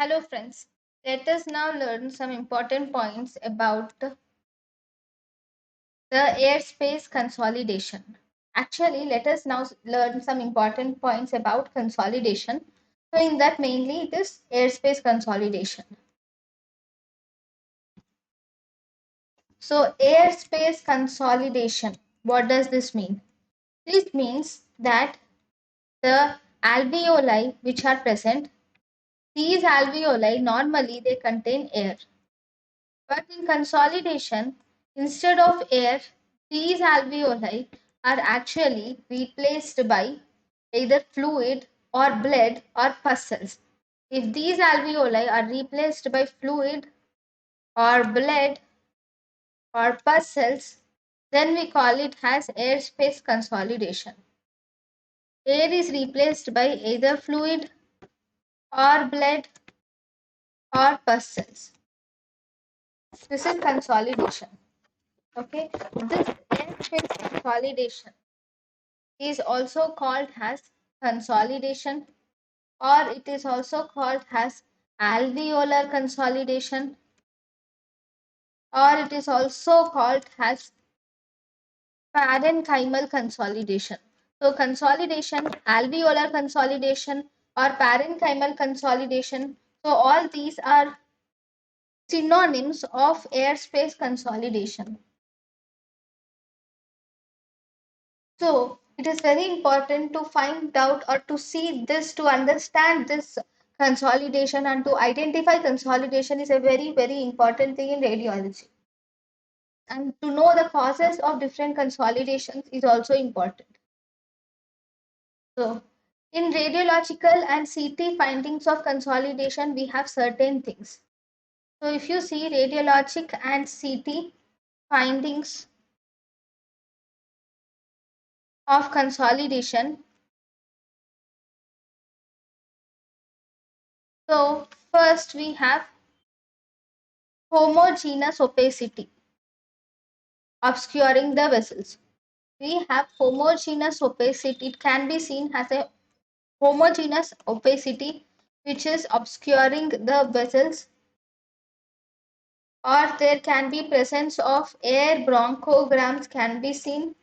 Hello friends, let us now learn some important points about the airspace consolidation. Actually, let us now learn some important points about consolidation. So in that mainly it is airspace consolidation. So airspace consolidation, what does this mean? This means that the alveoli which are present, these alveoli normally they contain air. But in consolidation, instead of air, these alveoli are actually replaced by either fluid or blood or pus cells. If these alveoli are replaced by fluid or blood or pus cells, then we call it as airspace consolidation. Air is replaced by either fluid or blood or pus cells. This is consolidation. Okay, this airspace consolidation is also called as consolidation, or it is also called as alveolar consolidation, or it is also called as parenchymal consolidation. So consolidation, alveolar consolidation or parenchymal consolidation, so all these are synonyms of airspace consolidation. So it is very important to find out or to see this, to understand this consolidation and to identify consolidation is a very, very important thing in radiology. And to know the causes of different consolidations is also important. So in radiological and CT findings of consolidation, we have certain things. So if you see radiologic and CT findings of consolidation, so first we have homogeneous opacity obscuring the vessels. We have homogeneous opacity. It can be seen as a homogeneous opacity which is obscuring the vessels, or there can be presence of air bronchograms can be seen.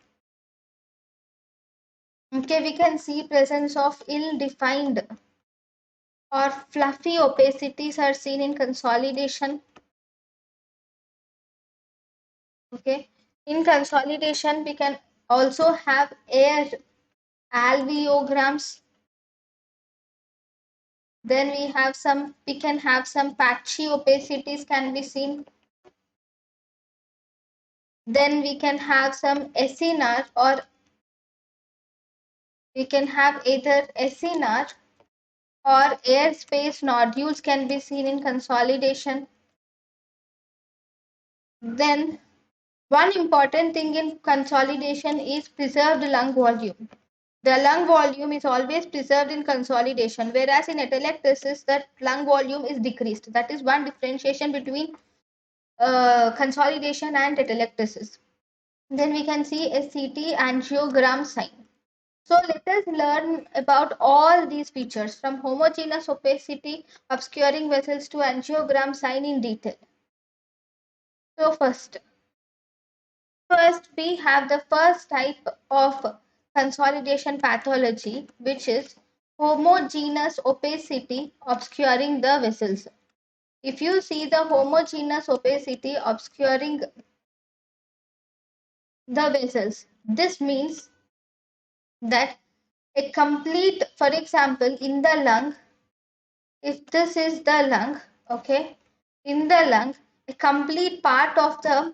Okay, we can see presence of ill-defined or fluffy opacities are seen in consolidation. Okay, in consolidation we can also have air alveograms. Then we can have some patchy opacities can be seen. Then we can have some SNR, or we can have either SNR or airspace nodules can be seen in consolidation. Then one important thing in consolidation is preserved lung volume. The lung volume is always preserved in consolidation, whereas in atelectasis, the lung volume is decreased. That is one differentiation between consolidation and atelectasis. Then we can see a CT angiogram sign. So let us learn about all these features from homogeneous opacity, obscuring vessels to angiogram sign in detail. So first we have the first type of consolidation pathology, which is homogeneous opacity obscuring the vessels. If you see the homogeneous opacity obscuring the vessels, this means that a complete, for example, in the lung, if this is the lung, okay, in the lung, a complete part of the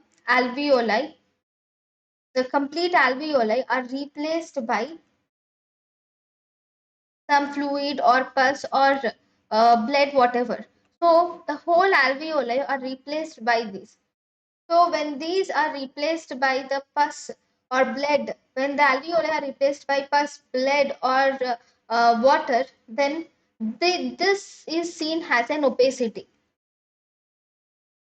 complete alveoli are replaced by some fluid or pus or blood, whatever. So the whole alveoli are replaced by this. So when these are replaced by the pus or blood, when the alveoli are replaced by pus, blood or water, then this is seen as an opacity.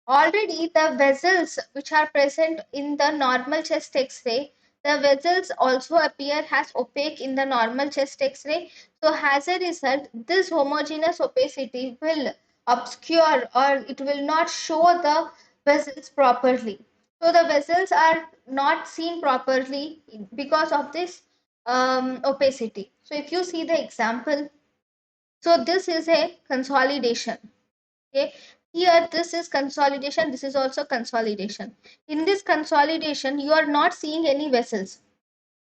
Already the vessels which are present in the normal chest X-ray, the vessels also appear as opaque in the normal chest X-ray. So as a result, this homogeneous opacity will obscure, or it will not show the vessels properly. So the vessels are not seen properly because of this opacity. So if you see the example, so this is a consolidation. Okay, here this is consolidation, this is also consolidation. In this consolidation, you are not seeing any vessels.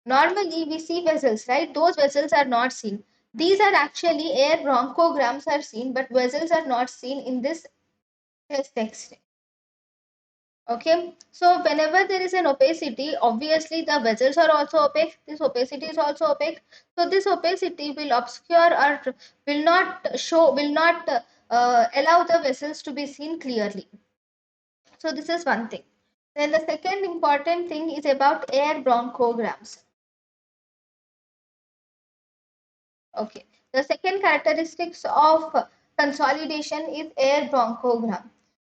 Normally we see vessels, right? Those vessels are not seen. These are actually air bronchograms are seen, but vessels are not seen in this chest X-ray. Okay, so whenever there is an opacity, obviously the vessels are also opaque. This opacity is also opaque. So this opacity will obscure or will not show, will not allow the vessels to be seen clearly. So this is one thing. Then the second important thing is about air bronchograms. Okay. The second characteristics of consolidation is air bronchogram.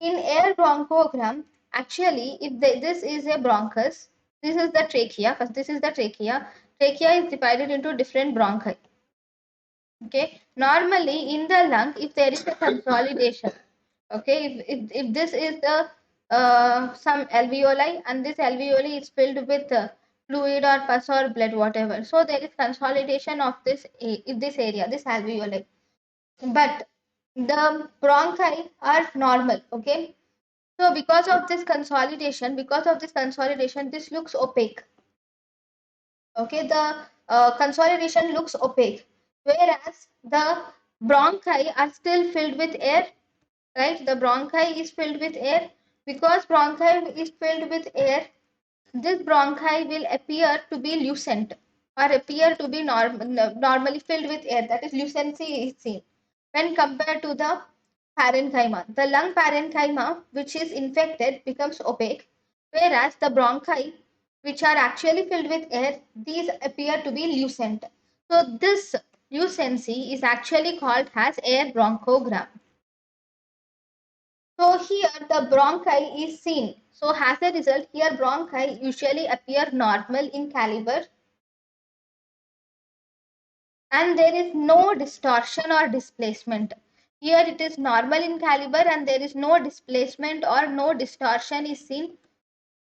In air bronchogram, actually, if this is a bronchus, this is the trachea, because this is the trachea. Trachea is divided into different bronchi. Okay. Normally, in the lung, if there is a consolidation, okay, if this is the some alveoli and this alveoli is filled with fluid or pus or blood, whatever, so there is consolidation of this area, this alveoli, but the bronchi are normal. Okay, so because of this consolidation, this looks opaque. Okay, the consolidation looks opaque, whereas the bronchi are still filled with air, right? The bronchi is filled with air. Because bronchi is filled with air, this bronchi will appear to be lucent or appear to be normally filled with air. That is, lucency is seen when compared to the parenchyma. The lung parenchyma, which is infected, becomes opaque, whereas the bronchi, which are actually filled with air, these appear to be lucent. So this lucency is actually called as air bronchogram. So here the bronchi is seen. So as a result, here bronchi usually appear normal in caliber and there is no distortion or displacement. Here it is normal in caliber and there is no displacement or no distortion is seen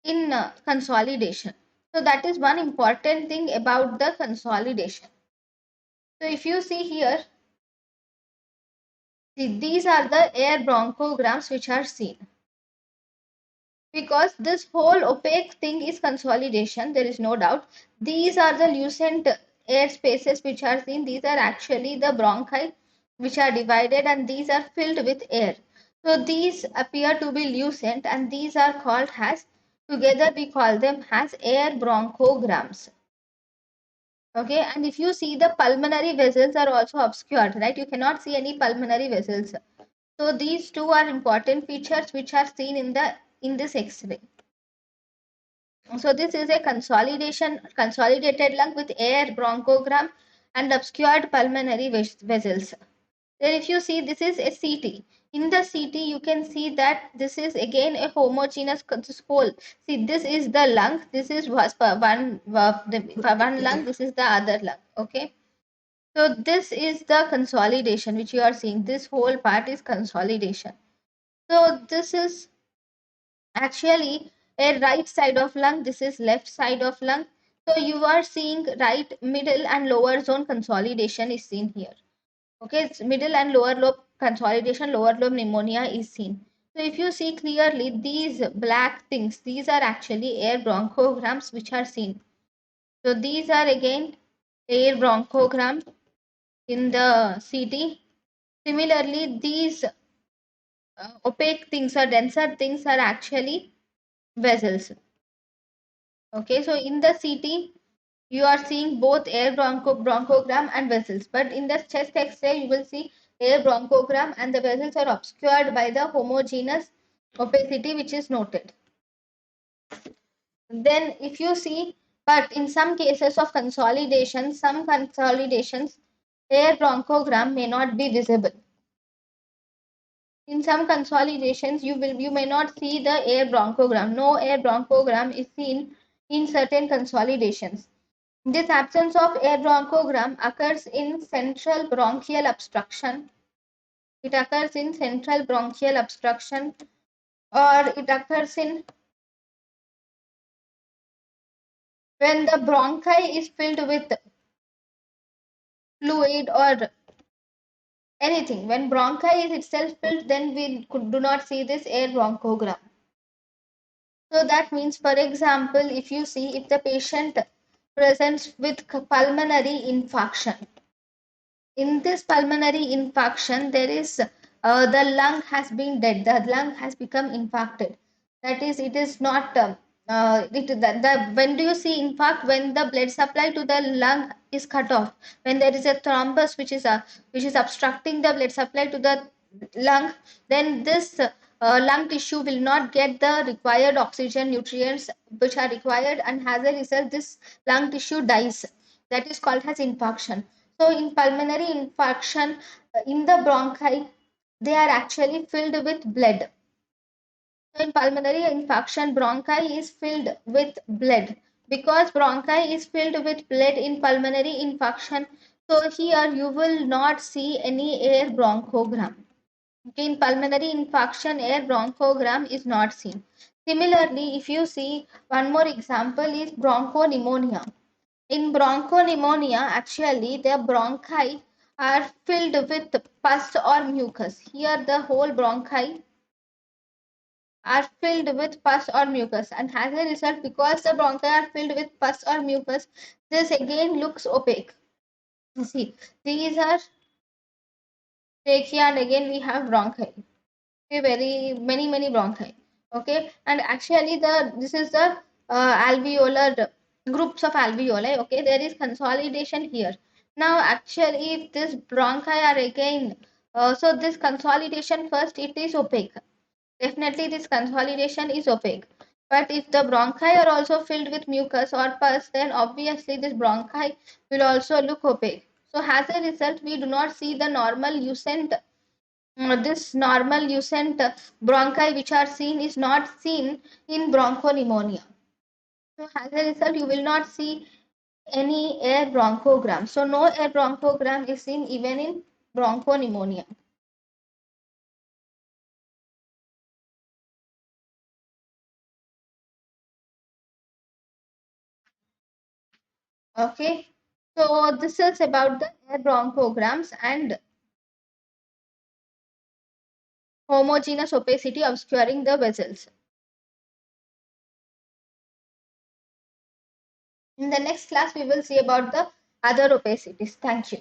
in consolidation. So that is one important thing about the consolidation. So if you see here, these are the air bronchograms which are seen. Because this whole opaque thing is consolidation, there is no doubt. These are the lucent air spaces which are seen. These are actually the bronchi which are divided and these are filled with air. So these appear to be lucent and these are called as, together we call them as air bronchograms. Okay, and if you see, the pulmonary vessels are also obscured, right? You cannot see any pulmonary vessels. So these two are important features which are seen in this X-ray. So this is a consolidated lung with air bronchogram and obscured pulmonary vessels. Then if you see, this is a CT. In the CT, you can see that this is again a homogeneous whole. See, this is the lung. This is one lung. This is the other lung. Okay. So this is the consolidation which you are seeing. This whole part is consolidation. So this is actually a right side of lung, this is left side of lung. So you are seeing right, middle and lower zone consolidation is seen here. Okay, it's middle and lower lobe consolidation, lower lobe pneumonia is seen. So if you see clearly, these black things, these are actually air bronchograms which are seen. So these are again air bronchogram in the CT. Similarly, these opaque things or denser things are actually vessels. Okay, so in the CT, you are seeing both air bronchogram and vessels, but in the chest X-ray, you will see air bronchogram and the vessels are obscured by the homogeneous opacity which is noted. Then if you see, but in some cases of consolidation, some consolidations, air bronchogram may not be visible. In some consolidations, you may not see the air bronchogram. No air bronchogram is seen in certain consolidations. This absence of air bronchogram occurs in central bronchial obstruction It occurs in central bronchial obstruction, or it occurs in when the bronchi is filled with fluid or anything. When bronchi is itself filled, then we do not see this air bronchogram. So that means, for example, if you see, if the patient presents with pulmonary infarction, in this pulmonary infarction, there is the lung has been dead, the lung has become infarcted. That is, it is not. When do you see infarct? When the blood supply to the lung is cut off. When there is a thrombus which is obstructing the blood supply to the lung, then this lung tissue will not get the required oxygen nutrients which are required, and as a result, this lung tissue dies. That is called as infarction. So in pulmonary infarction, in the bronchi, they are actually filled with blood. So in pulmonary infarction, bronchi is filled with blood. Because bronchi is filled with blood in pulmonary infarction, so here you will not see any air bronchogram. In pulmonary infarction, air bronchogram is not seen. Similarly, if you see, one more example is bronchopneumonia. In bronchopneumonia, actually, the bronchi are filled with pus or mucus. Here, the whole bronchi are filled with pus or mucus, and as a result, because the bronchi are filled with pus or mucus, this again looks opaque. You see, these are trachea, and again we have bronchi. Okay, very many bronchi. Okay, and actually this is the alveolar groups of alveoli. Okay, there is consolidation here. Now actually, if this bronchi are again, so this consolidation, first it is opaque. Definitely this consolidation is opaque. But if the bronchi are also filled with mucus or pus, then obviously this bronchi will also look opaque. So as a result, we do not see the normal lucent, this normal lucent bronchi which are seen is not seen in bronchopneumonia. So as a result, you will not see any air bronchogram. So no air bronchogram is seen even in bronchopneumonia. Okay. So this is about the air bronchograms and homogeneous opacity obscuring the vessels. In the next class, we will see about the other opacities. Thank you.